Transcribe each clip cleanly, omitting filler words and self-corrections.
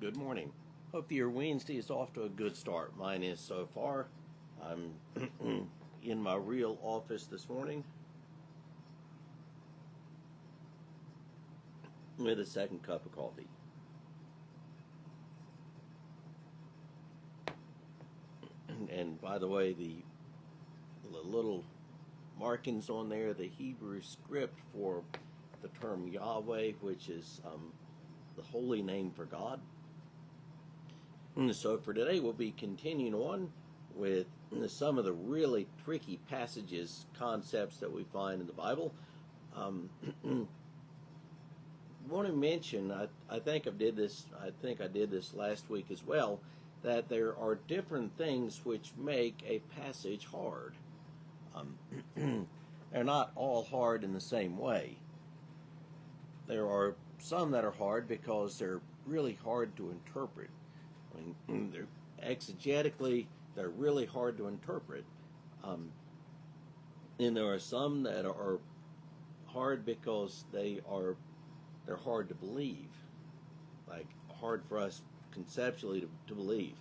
Good morning. Hope that your Wednesday is off to a good start. Mine is so far. I'm in my real office this morning with a second cup of coffee. And by the way, the little markings on there, the Hebrew script for the term Yahweh, which is the holy name for God. And so for today, we'll be continuing on with some of the really tricky passages, concepts that we find in the Bible. I want to mention, I think I did this last week as well, that there are different things which make a passage hard. They're not all hard in the same way. There are some that are hard because they're really hard to interpret. They're exegetically, they're really hard to interpret. And there are some that are hard because they're hard to believe, like hard for us conceptually to believe.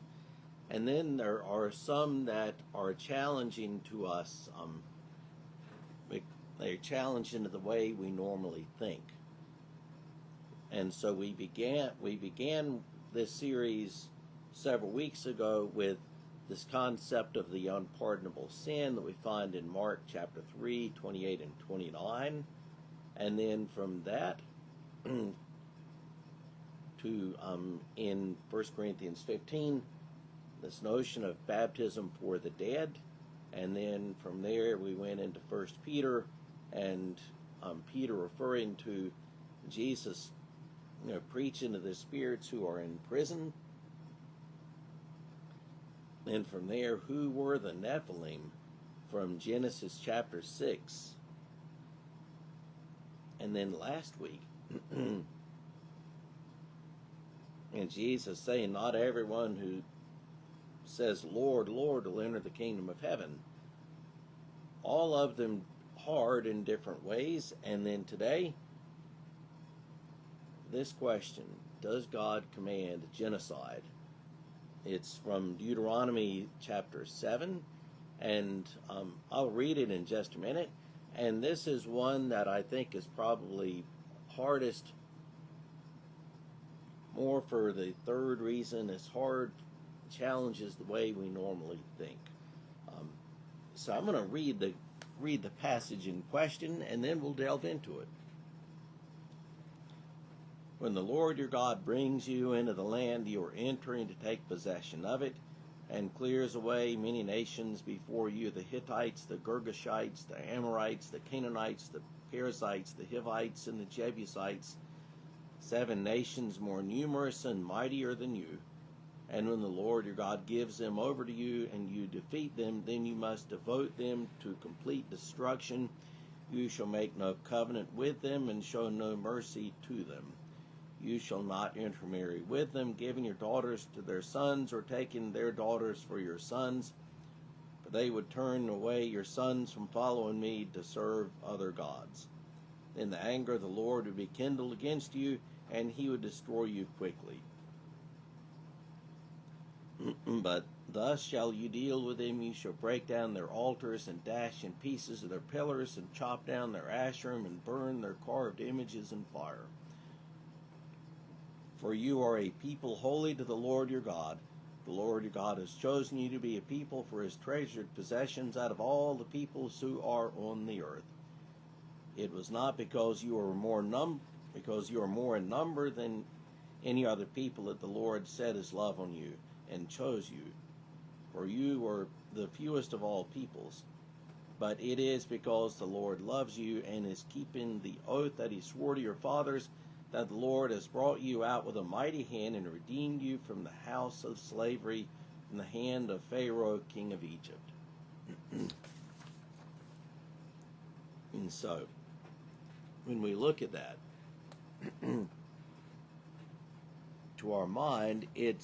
And then there are some that are challenging to us. They're challenging to the way we normally think. And so we began this series several weeks ago with this concept of the unpardonable sin that we find in Mark chapter 3, 28 and 29. And then from that to in 1 Corinthians 15, this notion of baptism for the dead. And then from there we went into 1 Peter, and Peter referring to Jesus, preaching to the spirits who are in prison. And from there, who were the Nephilim from Genesis chapter 6. And then last week, and Jesus saying, not everyone who says, Lord, Lord, will enter the kingdom of heaven. All of them hard in different ways. And then today, this question, does God command genocide? It's from Deuteronomy chapter 7, and I'll read it in just a minute. And this is one that I think is probably hardest, more for the third reason. It's hard, challenges the way we normally think. So I'm going to read the passage in question, and then we'll delve into it. When the Lord your God brings you into the land you are entering to take possession of it, and clears away many nations before you, the Hittites, the Girgashites, the Amorites, the Canaanites, the Perizzites, the Hivites, and the Jebusites, 7 nations more numerous and mightier than you. And when the Lord your God gives them over to you, and you defeat them, then you must devote them to complete destruction. You shall make no covenant with them, and show no mercy to them. You shall not intermarry with them, giving your daughters to their sons, or taking their daughters for your sons, for they would turn away your sons from following me to serve other gods. Then the anger of the Lord would be kindled against you, and he would destroy you quickly. But thus shall you deal with them. You shall break down their altars, and dash in pieces of their pillars, and chop down their asherim, and burn their carved images in fire. For you are a people holy to the Lord your God. The Lord your God has chosen you to be a people for his treasured possessions out of all the peoples who are on the earth. It was not because you are more in number than any other people that the Lord set his love on you and chose you. For you were the fewest of all peoples. But it is because the Lord loves you and is keeping the oath that he swore to your fathers, that the Lord has brought you out with a mighty hand and redeemed you from the house of slavery, from the hand of Pharaoh, king of Egypt. And so, when we look at that, to our mind, it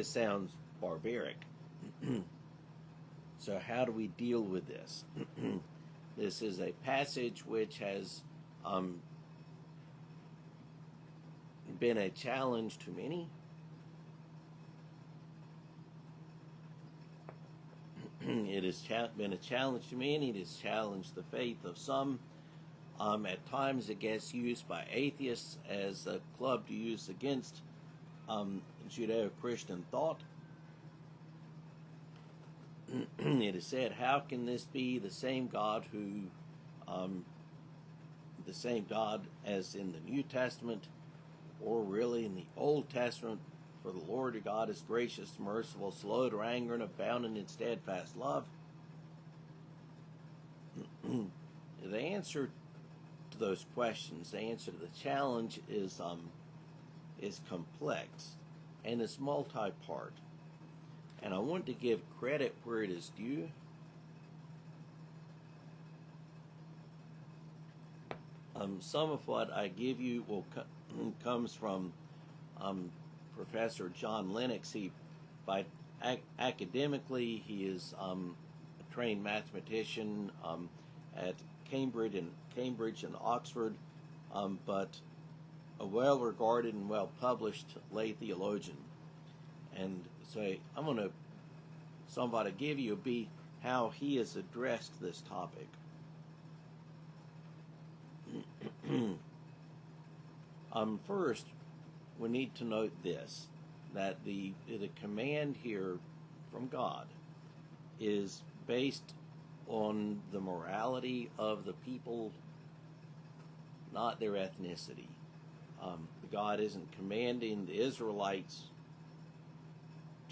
sounds barbaric. So how do we deal with this? This is a passage which has been a challenge to many. It has been a challenge to many. It has challenged the faith of some. At times it gets used by atheists as a club to use against Judeo-Christian thought. It is said, how can this be the same God the same God as in the New Testament, or really in the Old Testament? For the Lord your God is gracious, merciful, slow to anger, and abounding in steadfast love. The answer to those questions, the answer to the challenge is complex, and it's multi-part. And I want to give credit where it is due. Some of what I give you comes from Professor John Lennox. Academically, he is a trained mathematician at Cambridge and Oxford, but a well-regarded and well-published lay theologian. And so I'm going to somewhat give you how he has addressed this topic. First, we need to note this, that the command here from God is based on the morality of the people, not their ethnicity. God isn't commanding the Israelites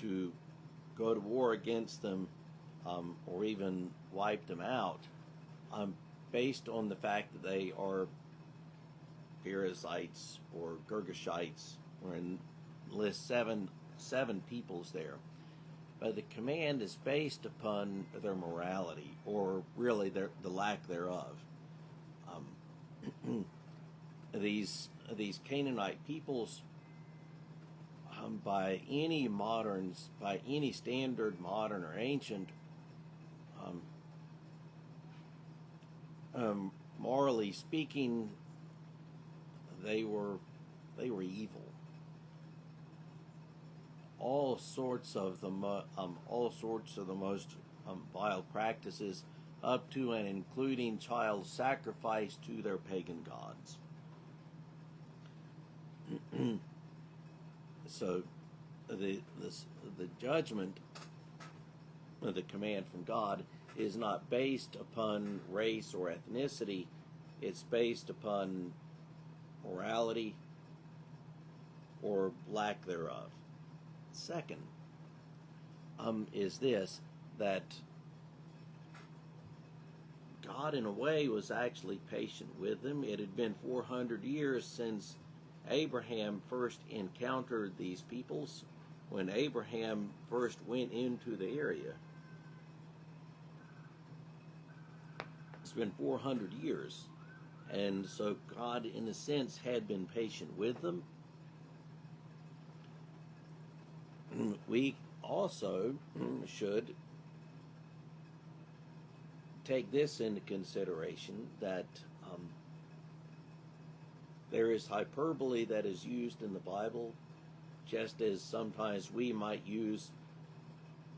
to go to war against them or even wipe them out, based on the fact that they are Perizzites or Girgashites. We're in list seven peoples there. But the command is based upon their morality, or really the lack thereof. These Canaanite peoples, by any standard, modern or ancient, morally speaking, they were evil. All sorts of the most vile practices, up to and including child sacrifice to their pagan gods. So the judgment, the command from God, is not based upon race or ethnicity. It's based upon morality or lack thereof. Second, is this, that God in a way was actually patient with them. It had been 400 years since Abraham first encountered these peoples, when Abraham first went into the area. It's been 400 years. And so God, in a sense, had been patient with them. We also should take this into consideration, that there is hyperbole that is used in the Bible, just as sometimes we might use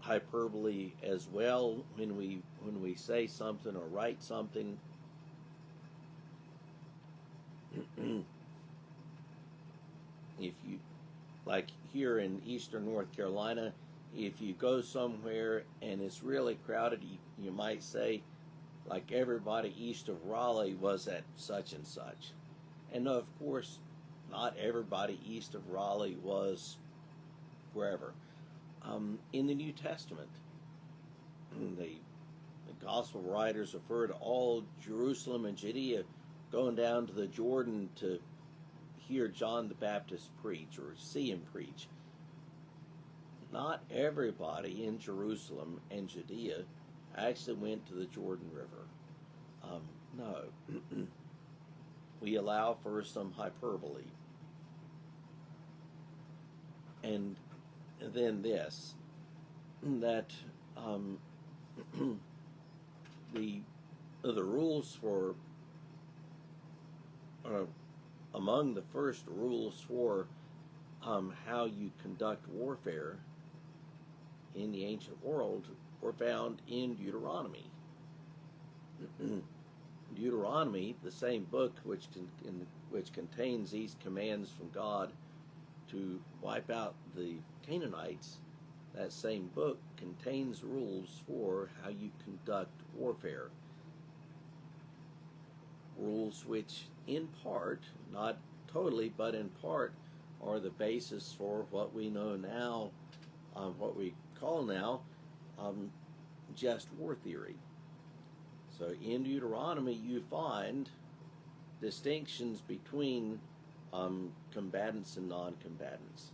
hyperbole as well when we say something or write something. If you, like here in eastern North Carolina, if you go somewhere and it's really crowded, you might say, like, everybody east of Raleigh was at such and such. And no, of course, not everybody east of Raleigh was wherever. In the New Testament, the gospel writers refer to all Jerusalem and Judea going down to the Jordan to hear John the Baptist preach or see him preach. Not everybody in Jerusalem and Judea actually went to the Jordan River. No. We allow for some hyperbole. And then this, that the rules for among the first rules for how you conduct warfare in the ancient world were found in Deuteronomy. Deuteronomy, the same book which contains these commands from God to wipe out the Canaanites, that same book contains rules for how you conduct warfare. Rules which, in part, not totally, but in part, are the basis for what we know now, what we call now, just war theory. So in Deuteronomy you find distinctions between combatants and non-combatants.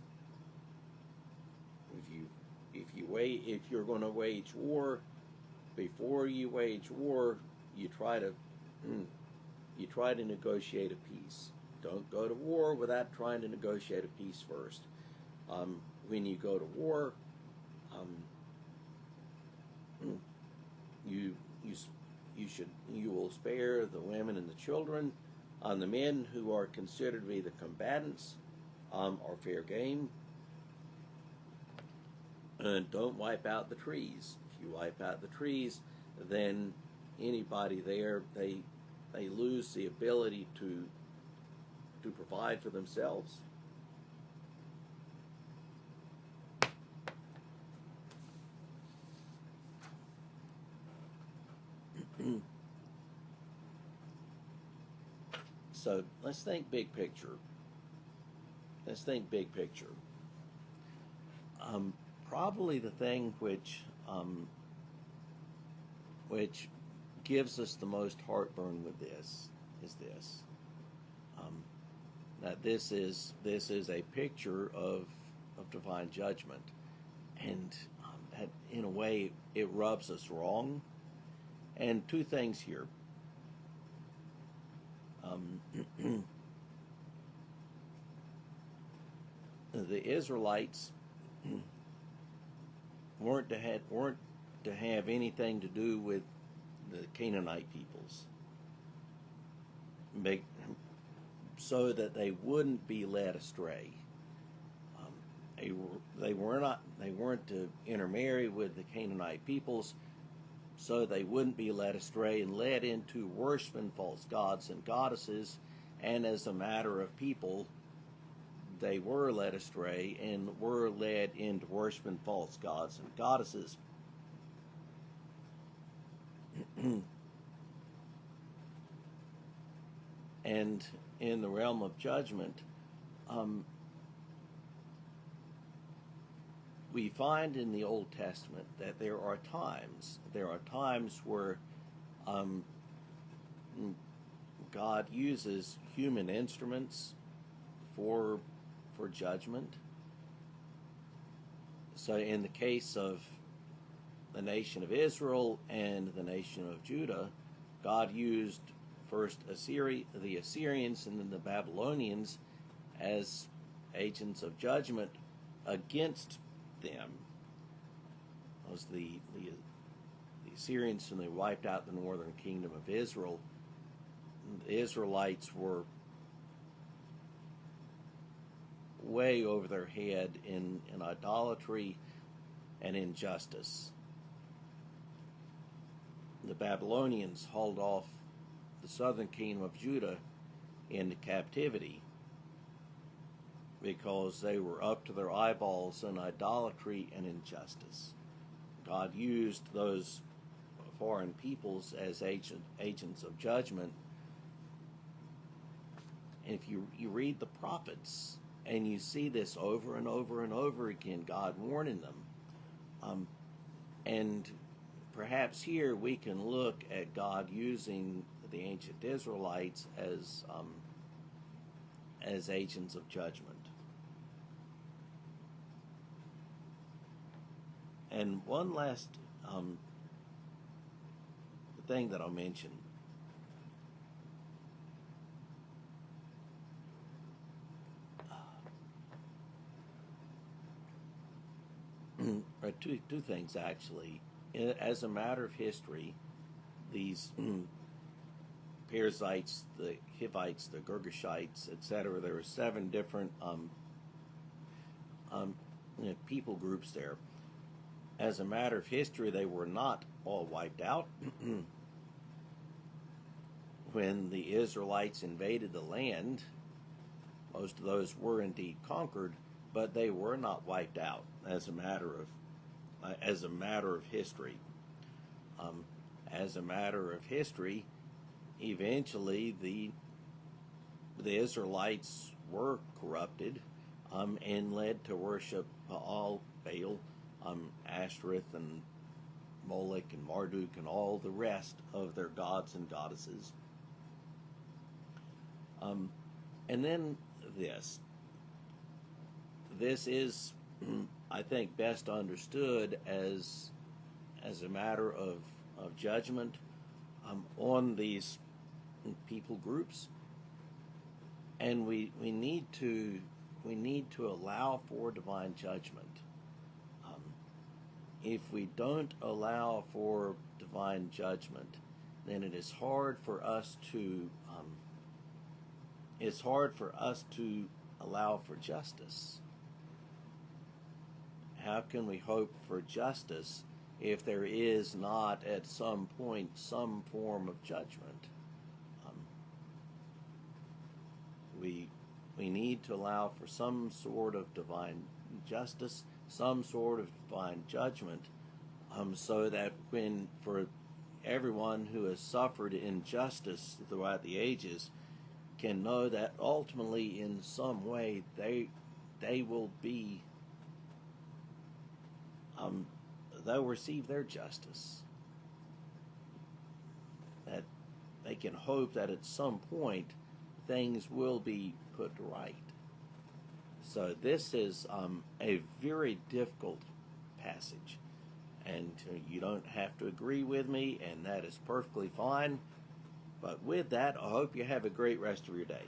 If you're going to wage war, before you wage war, you try to negotiate a peace. Don't go to war without trying to negotiate a peace first. When you go to war, you will spare the women and the children. The men who are considered to be the combatants are fair game. And don't wipe out the trees. If you wipe out the trees, then anybody there, they lose the ability to provide for themselves. So let's think big picture. Probably the thing which gives us the most heartburn with this is this. That this is a picture of divine judgment, and that in a way it rubs us wrong. And two things here. The Israelites weren't to have anything to do with the Canaanite peoples, so that they wouldn't be led astray. They weren't to intermarry with the Canaanite peoples, so they wouldn't be led astray and led into worshiping false gods and goddesses. And as a matter of people, they were led astray and were led into worshiping false gods and goddesses. And in the realm of judgment, we find in the Old Testament that there are times where God uses human instruments for judgment. So in the case of the nation of Israel and the nation of Judah, God used first the Assyrians and then the Babylonians as agents of judgment against them. It was the Assyrians, when they wiped out the northern kingdom of Israel. The Israelites were way over their head in idolatry and injustice. The Babylonians hauled off the southern kingdom of Judah into captivity because they were up to their eyeballs in idolatry and injustice. God used those foreign peoples as agents of judgment. And if you read the prophets, and you see this over and over and over again, God warning them. And perhaps here we can look at God using the ancient Israelites as agents of judgment. And one last thing that I'll mention. Or two things, actually. As a matter of history, these Perizzites, the Hivites, the Girgashites, etc. There were 7 different people groups there. As a matter of history, they were not all wiped out. When the Israelites invaded the land, most of those were indeed conquered, but they were not wiped out as a matter of history. As a matter of history, eventually the Israelites were corrupted and led to worship Baal, Ashtoreth, and Molech and Marduk and all the rest of their gods and goddesses. And then this is, I think, best understood as a matter of judgment on these people groups, and we need to allow for divine judgment. If we don't allow for divine judgment, then it is hard for us to allow for justice. How can we hope for justice if there is not at some point some form of judgment? We need to allow for some sort of divine justice, some sort of divine judgment, so that for everyone who has suffered injustice throughout the ages can know that ultimately in some way they will be they'll receive their justice. That they can hope that at some point things will be put right. So this is a very difficult passage, and you don't have to agree with me, and that is perfectly fine. But with that, I hope you have a great rest of your day.